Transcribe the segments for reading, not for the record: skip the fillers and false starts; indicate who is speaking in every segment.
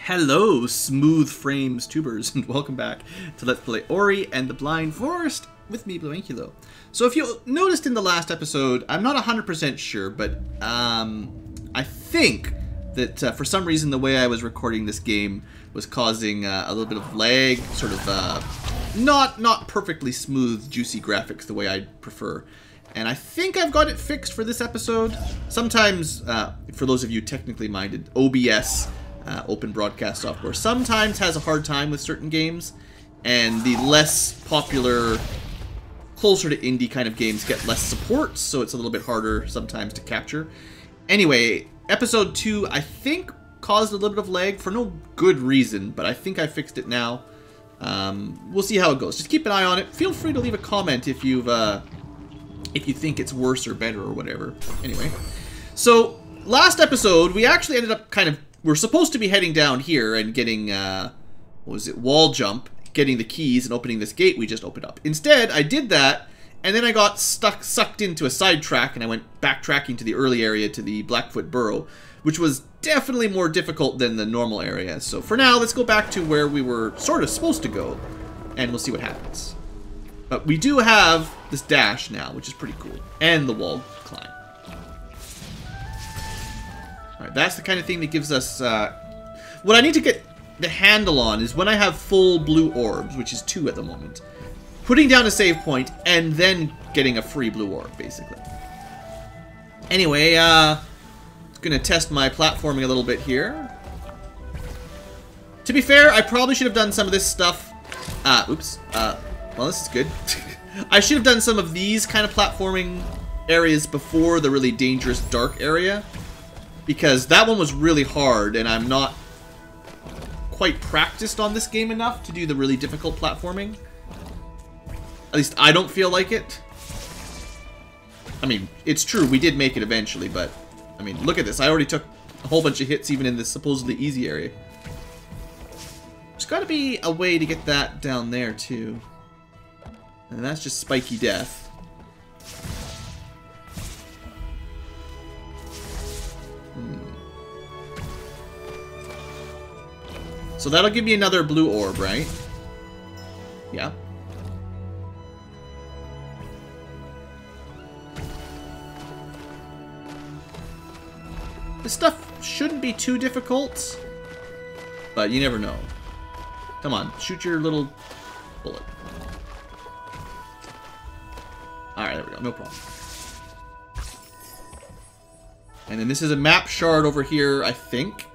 Speaker 1: Hello, smooth frames tubers, and welcome back to Let's Play Ori and the Blind Forest with me, BlueAnkylo. So if you noticed in the last episode, I'm not 100% sure, but I think that for some reason the way I was recording this game was causing a little bit of lag, sort of not perfectly smooth, juicy graphics the way I'd prefer. And I think I've got it fixed for this episode. Sometimes, for those of you technically minded, OBS, Open Broadcast Software, sometimes has a hard time with certain games, and the less popular, closer to indie kind of games get less support, so it's a little bit harder sometimes to capture. Anyway, episode 2, I think, caused a little bit of lag for no good reason, but I think I fixed it now. We'll see how it goes. Just keep an eye on it. Feel free to leave a comment if you think it's worse or better or whatever. Anyway, so last episode we actually ended up we're supposed to be heading down here and getting wall jump, getting the keys and opening this gate we just opened up. Instead, I did that, and then I got sucked into a sidetrack, and I went backtracking to the early area to the Blackfoot Burrow, which was definitely more difficult than the normal area. So for now, let's go back to where we were sort of supposed to go, and we'll see what happens. But we do have this dash now, which is pretty cool, and the wall climb. Alright, that's the kind of thing that gives us... what I need to get the handle on is when I have full blue orbs, which is 2 at the moment, putting down a save point, and then getting a free blue orb, basically. Anyway, gonna test my platforming a little bit here. To be fair, I probably should have done some of this stuff... well, this is good. I should have done some of these kind of platforming areas before the really dangerous dark area, because that one was really hard, and I'm not quite practiced on this game enough to do the really difficult platforming. At least I don't feel like it. I mean, it's true, we did make it eventually, but, I mean, look at this. I already took a whole bunch of hits even in this supposedly easy area. There's got to be a way to get that down there, too. And that's just spiky death. So that'll give me another blue orb, right? Yeah. This stuff shouldn't be too difficult, but you never know. Come on, shoot your little bullet. Alright, there we go, no problem. And then this is a map shard over here, I think.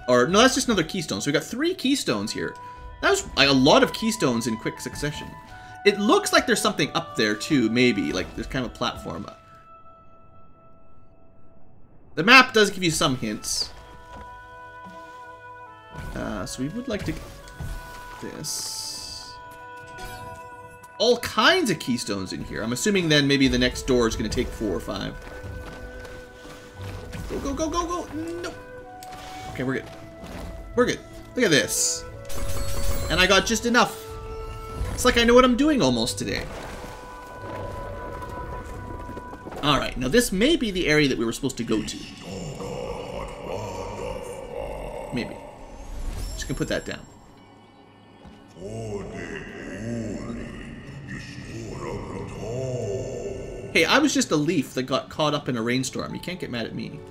Speaker 1: Or, no, that's just another keystone. So we got 3 keystones here. That was like a lot of keystones in quick succession. It looks like there's something up there too, maybe. Like there's kind of a platform. The map does give you some hints. So we would like to get this. All kinds of keystones in here. I'm assuming then maybe the next door is going to take 4 or 5. Go, go, go, go, go! Nope. Okay, we're good. We're good. Look at this. And I got just enough. It's like I know what I'm doing almost today. Alright, now this may be the area that we were supposed to go to. Maybe. Just gonna put that down. Hey, I was just a leaf that got caught up in a rainstorm. You can't get mad at me.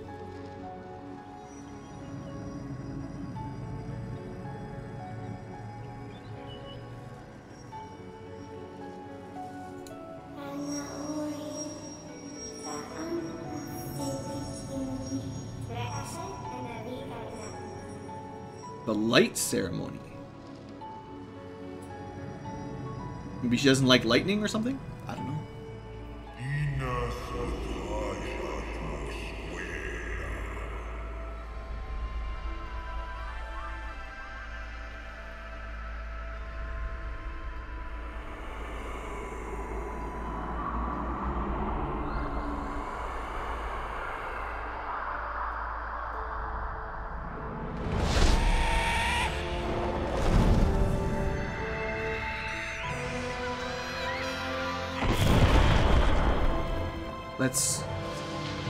Speaker 1: The light ceremony. Maybe she doesn't like lightning or something? I don't know.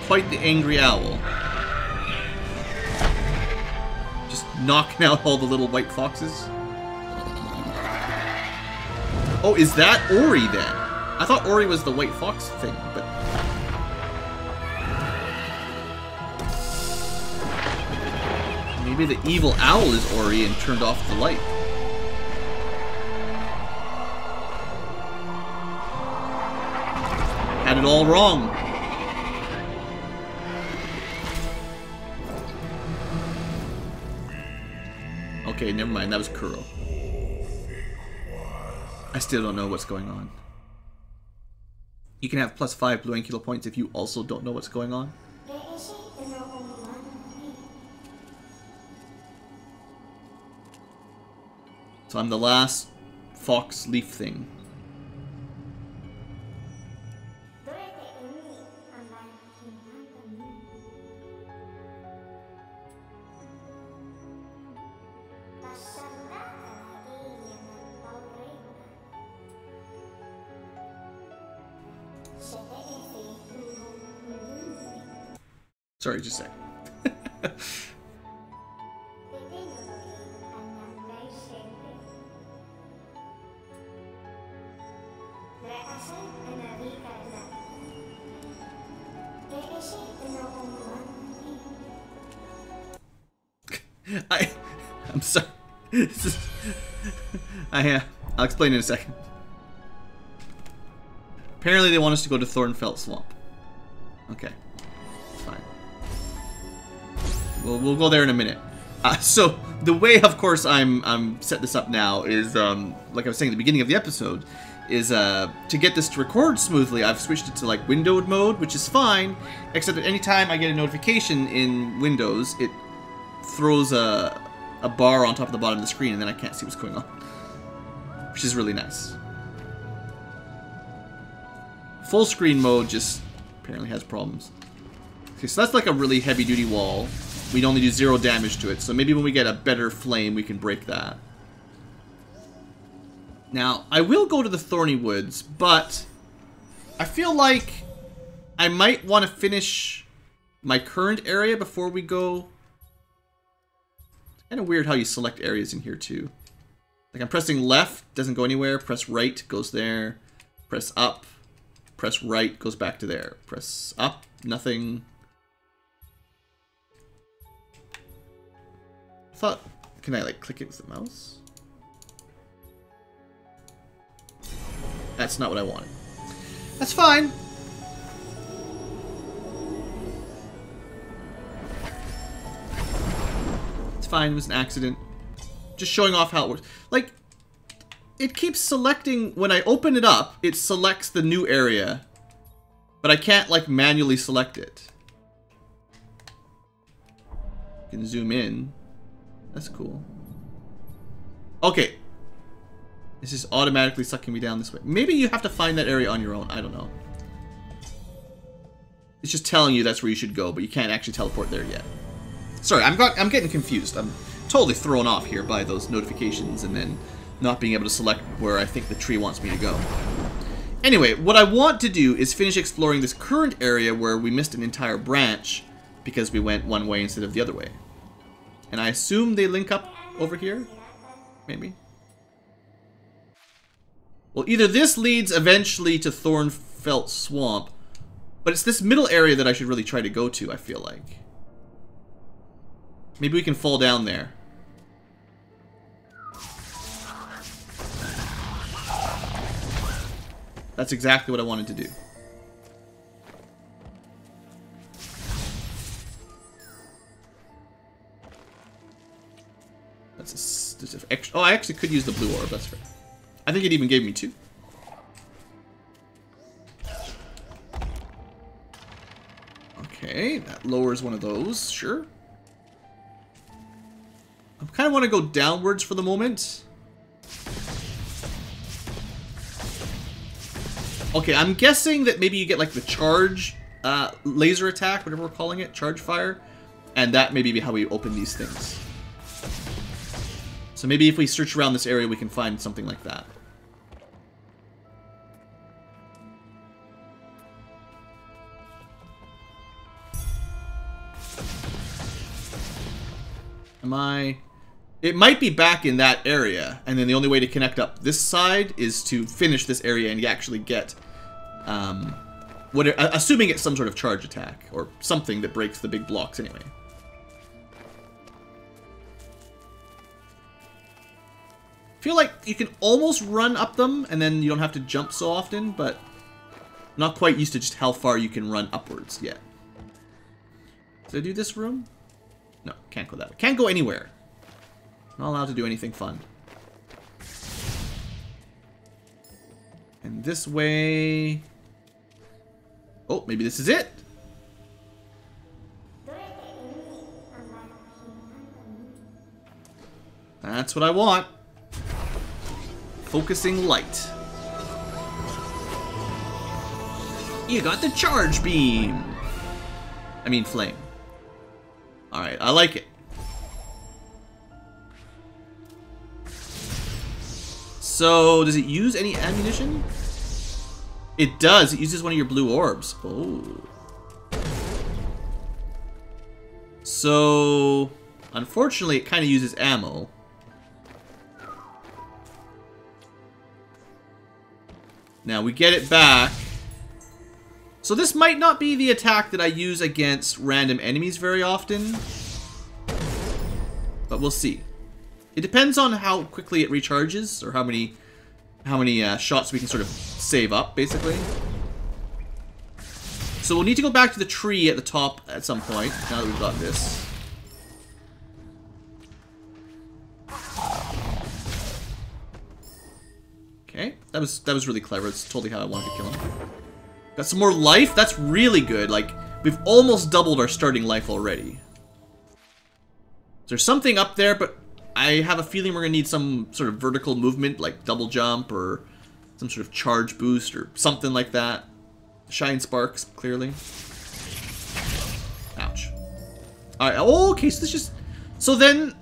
Speaker 1: quite the angry owl. Just knocking out all the little white foxes. Oh, is that Ori then? I thought Ori was the white fox thing, but... maybe the evil owl is Ori and turned off the light. Had it all wrong. Okay, never mind. That was Kuro. I still don't know what's going on. You can have +5 BlueAnkylo points if you also don't know what's going on. So I'm the last fox leaf thing. Sorry, just a sec. I'm sorry. I'll explain in a second. Apparently they want us to go to Thornfelt Swamp. Okay. Fine. We'll go there in a minute. So the way, of course, I'm set this up now is, like I was saying at the beginning of the episode, is to get this to record smoothly, I've switched it to like windowed mode, which is fine, except that anytime I get a notification in Windows, it throws a bar on top of the bottom of the screen, and then I can't see what's going on, which is really nice. Full screen mode just apparently has problems. Okay, so that's like a really heavy-duty wall. We'd only do 0 damage to it, so maybe when we get a better flame, we can break that. Now, I will go to the Thorny Woods, but I feel like I might want to finish my current area before we go. It's kind of weird how you select areas in here, too. Like, I'm pressing left, doesn't go anywhere. Press right, goes there. Press up. Press right, goes back to there. Press up, nothing. I thought, can I like click it with the mouse? That's not what I wanted. That's fine. It's fine, it was an accident. Just showing off how it works. Like, it keeps selecting, when I open it up, it selects the new area. But I can't, like, manually select it. You can zoom in. That's cool. Okay. This is automatically sucking me down this way. Maybe you have to find that area on your own. I don't know. It's just telling you that's where you should go, but you can't actually teleport there yet. Sorry, I'm getting confused. I'm totally thrown off here by those notifications and then not being able to select where I think the tree wants me to go. Anyway, what I want to do is finish exploring this current area where we missed an entire branch because we went one way instead of the other way. And I assume they link up over here? Maybe? Well, either this leads eventually to Thornfelt Swamp, but it's this middle area that I should really try to go to, I feel like. Maybe we can fall down there. That's exactly what I wanted to do. That's a extra. Oh, I actually could use the blue orb. That's fair. I think it even gave me 2. Okay, that lowers one of those. Sure. I kind of want to go downwards for the moment. Okay, I'm guessing that maybe you get like the charge laser attack, whatever we're calling it, charge fire, and that may be how we open these things. So maybe if we search around this area, we can find something like that. Am I... It might be back in that area, and then the only way to connect up this side is to finish this area and you actually get... assuming it's some sort of charge attack, or something that breaks the big blocks anyway. I feel like you can almost run up them, and then you don't have to jump so often, but I'm not quite used to just how far you can run upwards yet. Did I do this room? No, can't go that way. Can't go anywhere. Not allowed to do anything fun. And this way... Oh, maybe this is it. That's what I want. Focusing light. You got the charge beam. I mean flame. Alright, I like it. So, does it use any ammunition? It does. It uses one of your blue orbs. Oh. So, unfortunately, it kind of uses ammo. Now, we get it back. So this might not be the attack that I use against random enemies very often. But we'll see. It depends on how quickly it recharges, or how many shots we can sort of save up, basically. So we'll need to go back to the tree at the top at some point, now that we've got this. Okay, that was really clever. It's totally how I wanted to kill him. Got some more life? That's really good. Like, we've almost doubled our starting life already. There's something up there, but I have a feeling we're going to need some sort of vertical movement, like double jump or some sort of charge boost or something like that. Shine sparks, clearly. Ouch. Alright, oh, okay, so this just... So then,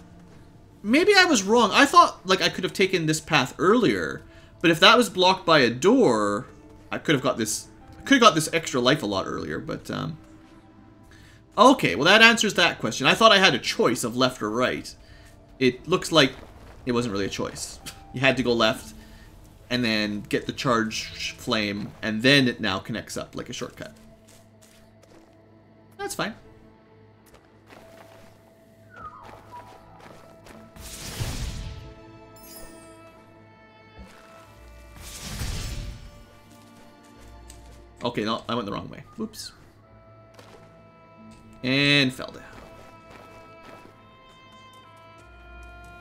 Speaker 1: maybe I was wrong. I thought, like, I could have taken this path earlier, but if that was blocked by a door, I could have got this... Could have got this extra life a lot earlier, but, okay, well that answers that question. I thought I had a choice of left or right. It looks like it wasn't really a choice. You had to go left, and then get the charge flame, and then it now connects up like a shortcut. That's fine. Okay, no, I went the wrong way. Whoops. And fell down.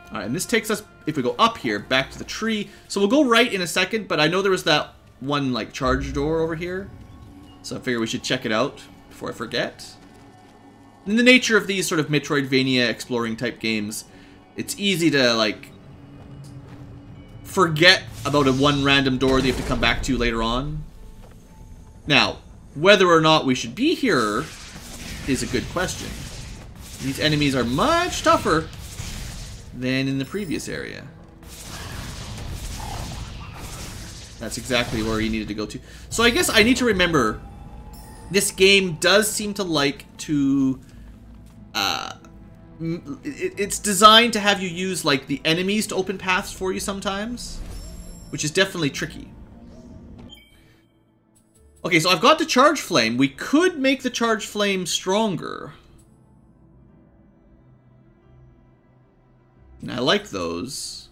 Speaker 1: Alright, and this takes us, if we go up here, back to the tree. So we'll go right in a second, but I know there was that one, like, charge door over here. So I figure we should check it out before I forget. In the nature of these sort of Metroidvania exploring type games, it's easy to, like, forget about a one random door that you have to come back to later on. Now, whether or not we should be here is a good question. These enemies are much tougher than in the previous area. That's exactly where you needed to go to. So I guess I need to remember, this game does seem to like to... it's designed to have you use, like, the enemies to open paths for you sometimes, which is definitely tricky. Okay, so I've got the charge flame. We could make the charge flame stronger. And I like those.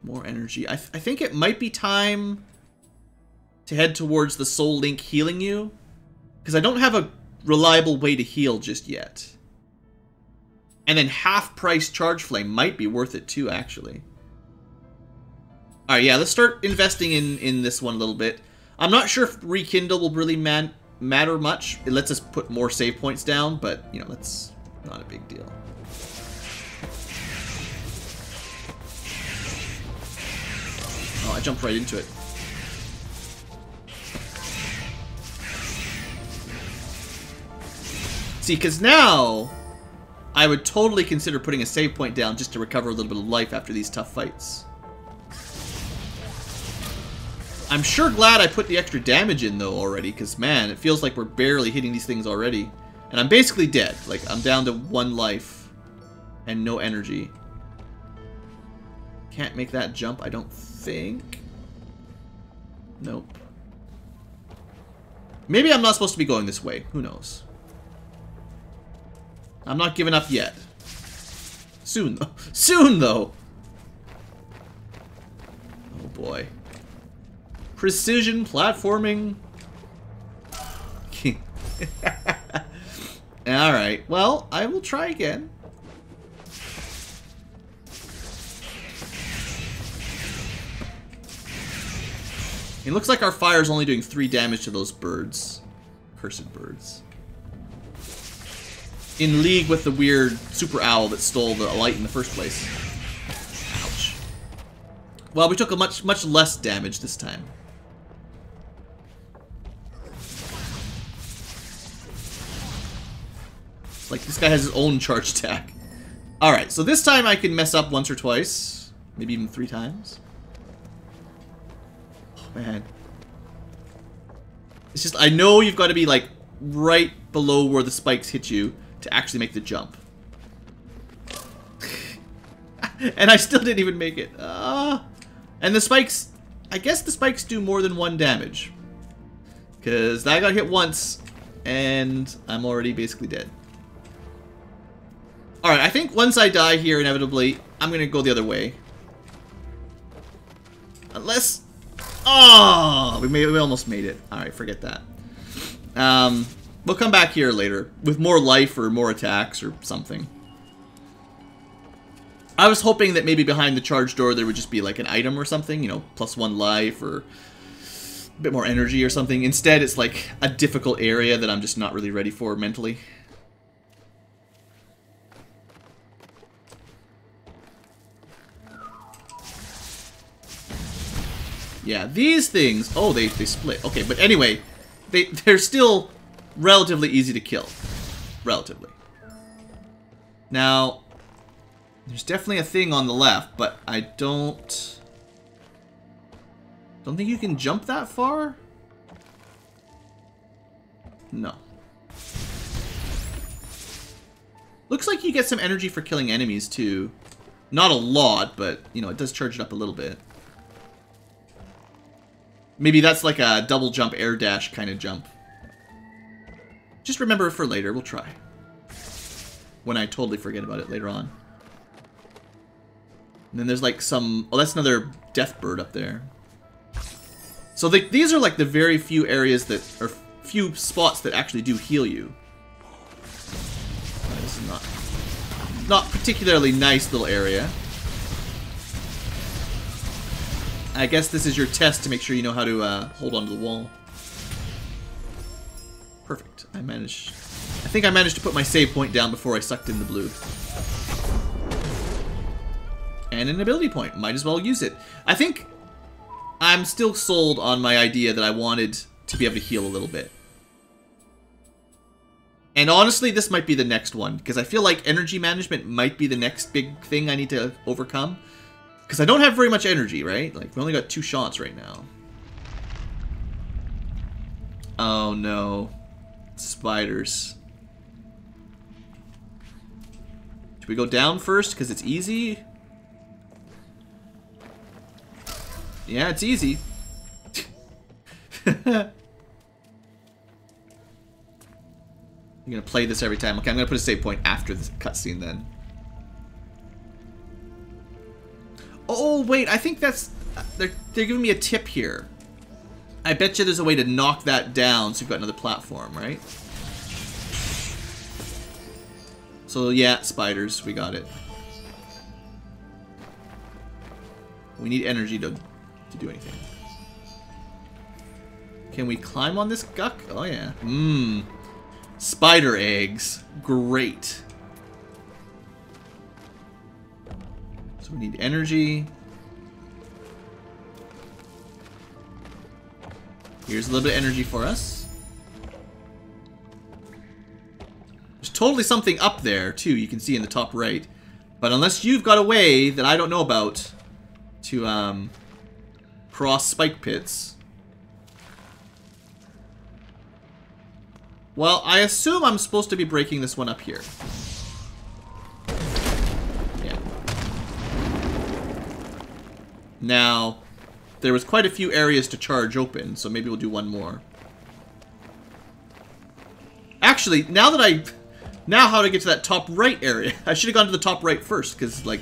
Speaker 1: More energy. I think it might be time to head towards the Soul Link healing you, because I don't have a reliable way to heal just yet. And then half-price charge flame might be worth it too, actually. Alright, yeah, let's start investing in this one a little bit. I'm not sure if Rekindle will really matter much. It lets us put more save points down, but, you know, that's not a big deal. Oh, I jumped right into it. See, because now I would totally consider putting a save point down just to recover a little bit of life after these tough fights. I'm sure glad I put the extra damage in, though, already, because, man, it feels like we're barely hitting these things already. And I'm basically dead. Like, I'm down to 1 life and no energy. Can't make that jump, I don't think. Nope. Maybe I'm not supposed to be going this way. Who knows? I'm not giving up yet. Soon, though. Soon, though. Oh, boy. Precision platforming. Alright, well, I will try again. It looks like our fire is only doing 3 damage to those birds. Cursed birds. In league with the weird super owl that stole the light in the first place. Ouch. Well, we took a much less damage this time. Like, this guy has his own charge attack. Alright, so this time I can mess up once or twice. Maybe even 3 times. Oh, man. It's just, I know you've got to be, like, right below where the spikes hit you to actually make the jump. And I still didn't even make it. And the spikes, I guess the spikes do more than 1 damage. Because I got hit once, and I'm already basically dead. Alright, I think once I die here, inevitably, I'm going to go the other way. Unless... Oh! We almost made it. Alright, forget that. We'll come back here later with more life or more attacks or something. I was hoping that maybe behind the charge door there would just be like an item or something, you know, +1 life or a bit more energy or something. Instead, it's like a difficult area that I'm just not really ready for mentally. Yeah, these things... Oh, they split. Okay, but anyway, they're still relatively easy to kill. Relatively. Now, there's definitely a thing on the left, but I don't think you can jump that far? No. Looks like you get some energy for killing enemies, too. Not a lot, but, you know, it does charge it up a little bit. Maybe that's like a double jump, air dash kind of jump. Just remember it for later. We'll try. When I totally forget about it later on. And then there's like some... Oh, that's another death bird up there. So these are like the very few areas that... Or few spots that actually do heal you. This is not particularly nice little area. I guess this is your test to make sure you know how to hold onto the wall. Perfect. I think I managed to put my save point down before I sucked in the blue. And an ability point. Might as well use it. I think I'm still sold on my idea that I wanted to be able to heal a little bit. And honestly, this might be the next one. Because I feel like energy management might be the next big thing I need to overcome. Because I don't have very much energy, right? Like, we only got 2 shots right now. Oh, no. Spiders. Should we go down first because it's easy? Yeah, it's easy. I'm going to play this every time. Okay, I'm going to put a save point after this cutscene then. Oh, wait, I think that's... They're giving me a tip here. I bet you there's a way to knock that down so you've got another platform, right? So, yeah, spiders. We got it. We need energy to do anything. Can we climb on this guck? Oh, yeah. Mmm. Spider eggs. Great. So we need energy. Here's a little bit of energy for us. There's totally something up there, too, you can see in the top right. But unless you've got a way that I don't know about to cross spike pits. Well, I assume I'm supposed to be breaking this one up here. Yeah. Now, there was quite a few areas to charge open, so maybe we'll do one more. Actually, now how to get to that top right area? I should have gone to the top right first, because, like...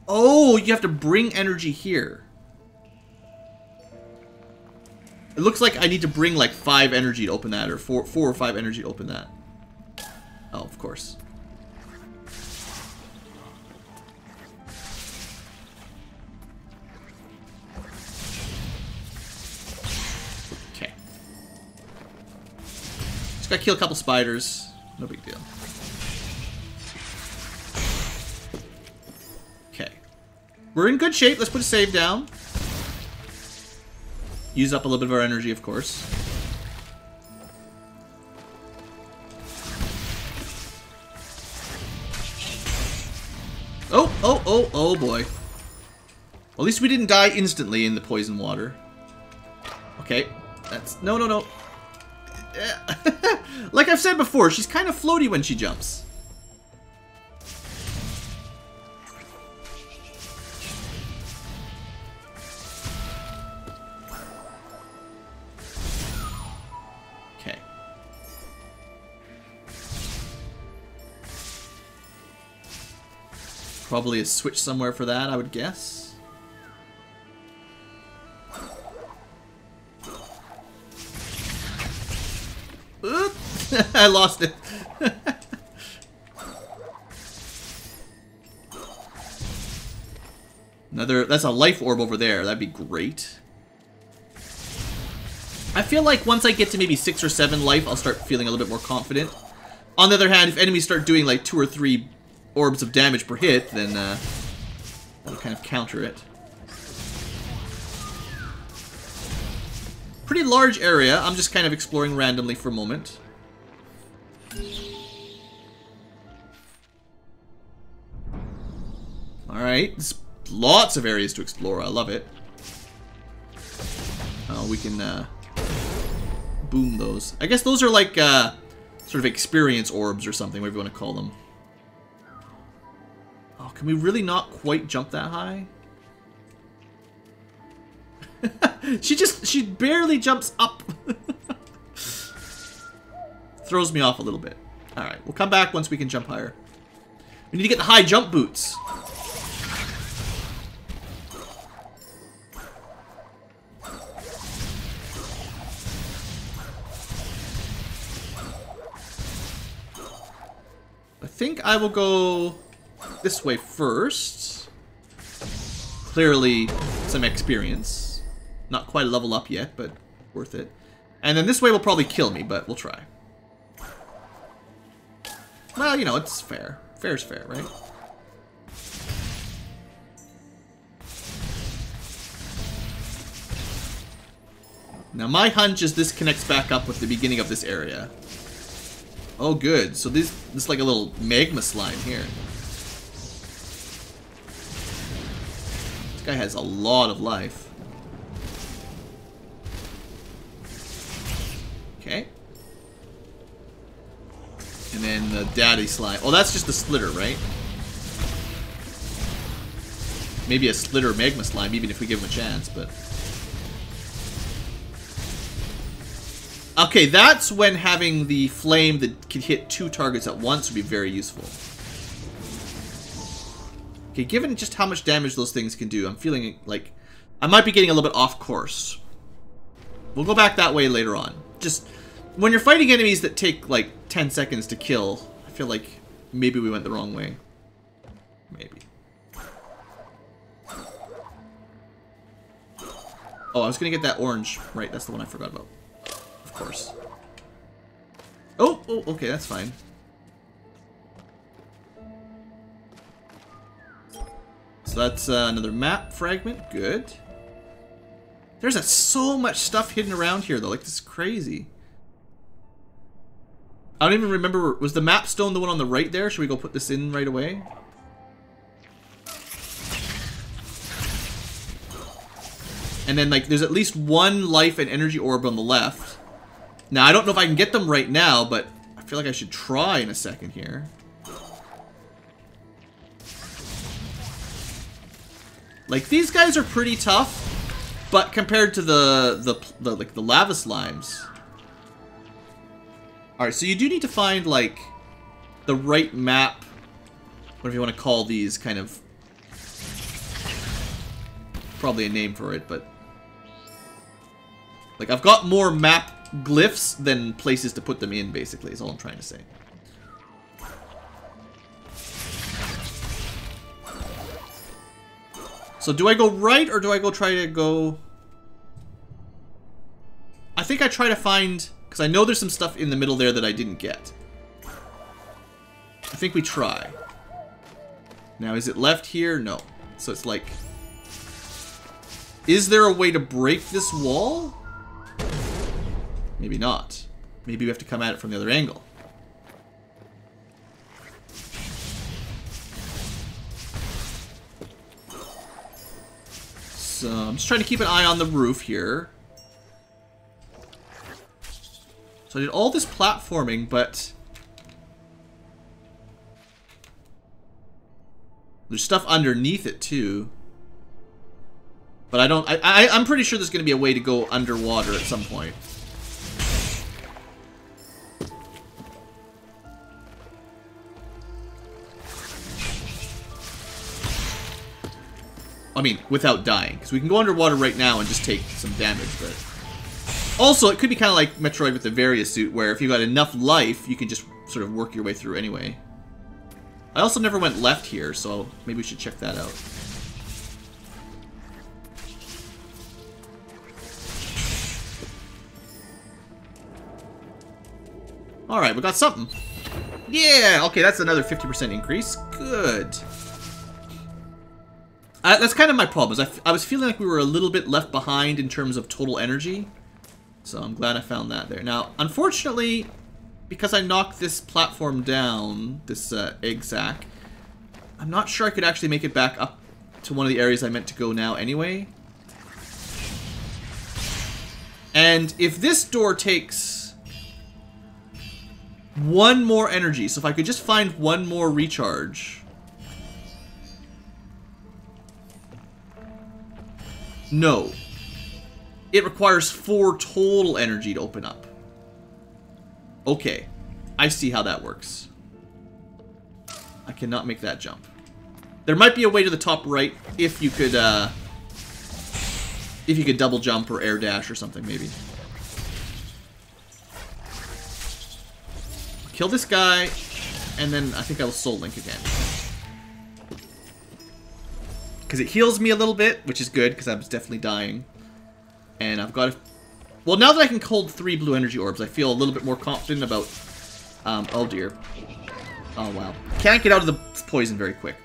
Speaker 1: Oh, you have to bring energy here. It looks like I need to bring, like, 5 energy to open that, or 4 or 5 energy to open that. Oh, of course. Okay. Just gotta kill a couple spiders. No big deal. Okay. We're in good shape. Let's put a save down. Use up a little bit of our energy, of course. Oh boy. Well, at least we didn't die instantly in the poison water. Okay. That's... No. Like I've said before, she's kind of floaty when she jumps. Okay. Probably a switch somewhere for that, I would guess. Oop! I lost it. That's a life orb over there. That'd be great. I feel like once I get to maybe 6 or 7 life, I'll start feeling a little bit more confident. On the other hand, if enemies start doing like 2 or 3 orbs of damage per hit, then that'll kind of counter it. Pretty large area. I'm just kind of exploring randomly for a moment. Alright, there's lots of areas to explore. I love it. Oh, we can boom those. I guess those are like sort of experience orbs or something, whatever you want to call them. Oh, can we really not quite jump that high? she barely jumps up. Throws me off a little bit. Alright, we'll come back once we can jump higher. We need to get the high jump boots. I think I will go this way first. Clearly some experience. Not quite a level up yet, but worth it. And then this way will probably kill me, but we'll try. Well, you know, it's fair. Fair's fair, right? Now my hunch is this connects back up with the beginning of this area. Oh, good. So this is like a little magma slime here. This guy has a lot of life. Okay. And then the daddy slime. Oh, that's just the slitter, right? Maybe a slitter magma slime, even if we give him a chance, but... Okay, that's when having the flame that can hit 2 targets at once would be very useful. Okay, given just how much damage those things can do, I'm feeling like I might be getting a little bit off course. We'll go back that way later on. Just, when you're fighting enemies that take like 10 seconds to kill, I feel like maybe we went the wrong way. Maybe. Oh, I was gonna get that orange. Right, that's the one I forgot about. Of course. Oh, okay, that's fine. So that's another map fragment. Good. There's so much stuff hidden around here, though. Like, this is crazy. I don't even remember. Was the map stone the one on the right there? Should we go put this in right away? And then, like, there's at least 1 life and energy orb on the left. Now, I don't know if I can get them right now, but I feel like I should try in a second here. Like, these guys are pretty tough, but compared to the lava slimes. Alright, so you do need to find, like, the right map, whatever you want to call these, kind of... Probably a name for it, but... Like, I've got more map glyphs than places to put them in, basically, is all I'm trying to say. So do I go right, or do I try to go... I think I try to find... Because I know there's some stuff in the middle there that I didn't get. I think we try. Now, is it left here? No. So it's like... Is there a way to break this wall? Maybe not. Maybe we have to come at it from the other angle. So I'm just trying to keep an eye on the roof here. So I did all this platforming, but... There's stuff underneath it, too. But I don't... I'm pretty sure there's going to be a way to go underwater at some point. I mean, without dying. Because we can go underwater right now and just take some damage, but... Also, it could be kind of like Metroid with the Varia suit, where if you got enough life, you can just sort of work your way through anyway. I also never went left here, so maybe we should check that out. Alright, we got something. Yeah! Okay, that's another 50% increase. Good. That's kind of my problem. Is I was feeling like we were a little bit left behind in terms of total energy. So I'm glad I found that there. Now, unfortunately, because I knocked this platform down, this egg sack, I'm not sure I could actually make it back up to one of the areas I meant to go now anyway. And if this door takes one more energy, so if I could just find one more recharge... No. It requires 4 total energy to open up. Okay. I see how that works. I cannot make that jump. There might be a way to the top right if you could double jump or air dash or something, maybe. Kill this guy, and then I think I'll Soul Link again. Because it heals me a little bit, which is good, because I was definitely dying. And I've got... Well, now that I can hold 3 blue energy orbs, I feel a little bit more confident about... oh dear. Oh wow. Can't get out of the poison very quick.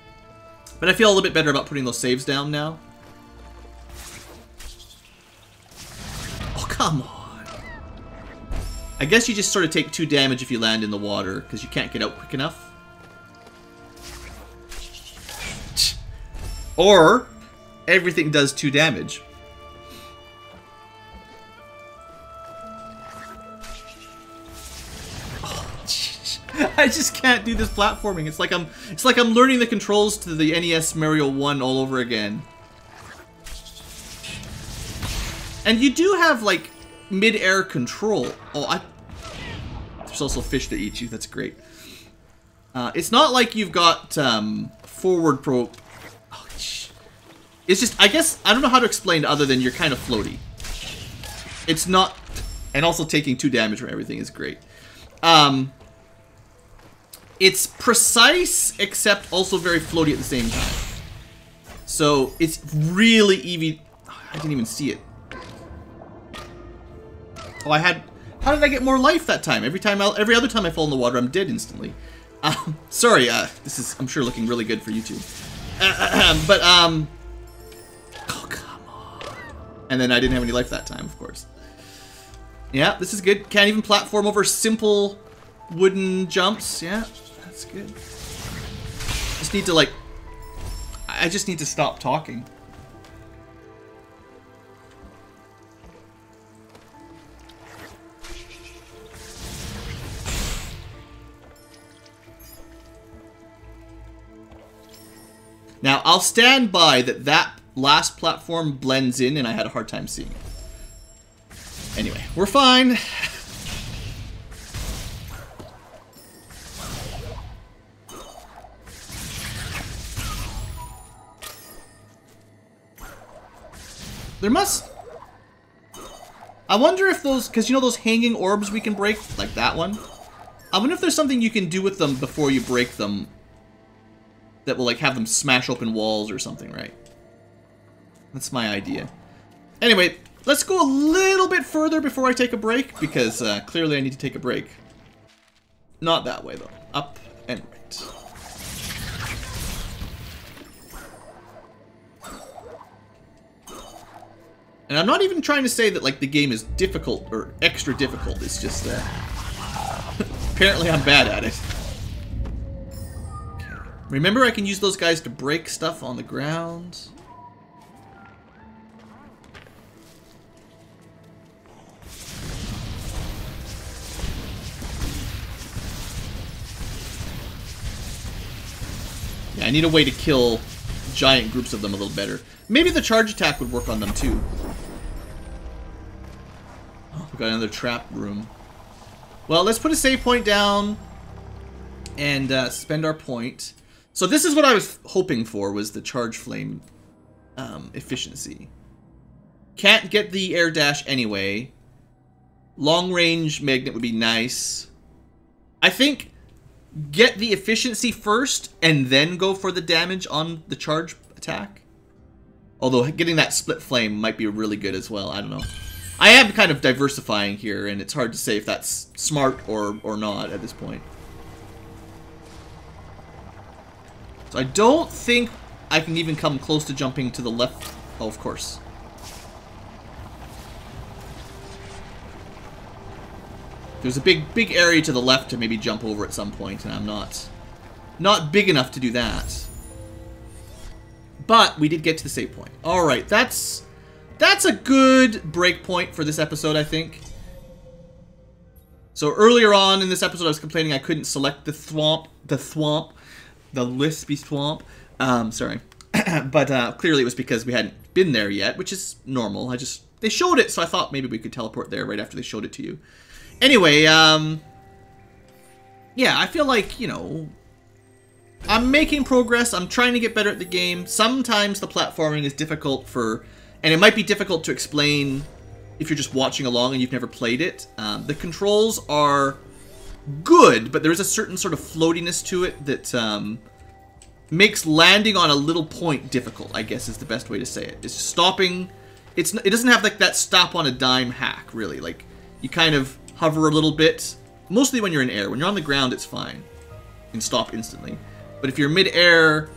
Speaker 1: But I feel a little bit better about putting those saves down now. Oh, come on. I guess you just sort of take 2 damage if you land in the water, because you can't get out quick enough. Or, everything does 2 damage. I just can't do this platforming. It's like I'm learning the controls to the NES Mario 1 all over again. And you do have like mid-air control. Oh, there's also fish that eat you. That's great. It's not like you've got forward pro. Oh, it's just, I guess I don't know how to explain it other than you're kind of floaty. It's not, and also taking 2 damage from everything is great. It's precise, except also very floaty at the same time. So, it's really easy. I didn't even see it. Oh, how did I get more life that time? Every other time I fall in the water, I'm dead instantly. Sorry, this is, I'm sure, looking really good for YouTube. Oh, come on. And then I didn't have any life that time, of course. Yeah, this is good. Can't even platform over simple wooden jumps. Yeah. That's good. Just need to, like... I just need to stop talking. Now, I'll stand by that last platform blends in, and I had a hard time seeing it. Anyway, we're fine. There must... I wonder if those... Because you know those hanging orbs we can break? Like that one? I wonder if there's something you can do with them before you break them that will like have them smash open walls or something, right? That's my idea. Anyway, let's go a little bit further before I take a break, because clearly I need to take a break. Not that way, though. Up and right. And I'm not even trying to say that like the game is difficult or extra difficult. It's just apparently I'm bad at it. Okay. Remember, I can use those guys to break stuff on the ground. Yeah, I need a way to kill giant groups of them a little better. Maybe the charge attack would work on them too. Oh, we've got another trap room. Well, let's put a save point down and spend our point. So this is what I was hoping for, was the charge flame efficiency. Can't get the air dash anyway. Long range magnet would be nice. I think get the efficiency first and then go for the damage on the charge attack. Although getting that split flame might be really good as well. I don't know. I am kind of diversifying here, and it's hard to say if that's smart or not at this point. So I don't think I can even come close to jumping to the left. Oh, of course. There's a big area to the left to maybe jump over at some point, and I'm not big enough to do that. But we did get to the save point. All right, that's a good break point for this episode, I think. So earlier on in this episode, I was complaining I couldn't select the lispy thwomp. Sorry, but clearly it was because we hadn't been there yet, which is normal. They showed it, so I thought maybe we could teleport there right after they showed it to you. Anyway, yeah, I feel like, you know, I'm making progress. I'm trying to get better at the game. Sometimes the platforming is difficult and it might be difficult to explain if you're just watching along and you've never played it. The controls are good, but there is a certain sort of floatiness to it that makes landing on a little point difficult, I guess is the best way to say it. It's stopping. It doesn't have like that stop on a dime hack, really. Like, you kind of hover a little bit, mostly when you're in air. When you're on the ground, it's fine. You can stop instantly. But if you're mid-air,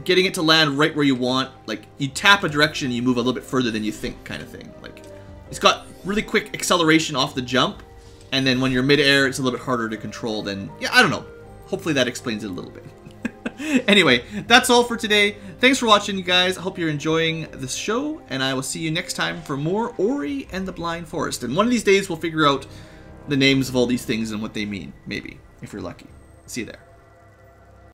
Speaker 1: getting it to land right where you want, like, you tap a direction and you move a little bit further than you think, kind of thing. Like, it's got really quick acceleration off the jump, and then when you're mid-air, it's a little bit harder to control than... Yeah, I don't know. Hopefully that explains it a little bit. Anyway, that's all for today. Thanks for watching, you guys. I hope you're enjoying this show, and I will see you next time for more Ori and the Blind Forest. And one of these days, we'll figure out the names of all these things and what they mean, maybe, if you're lucky. See you there.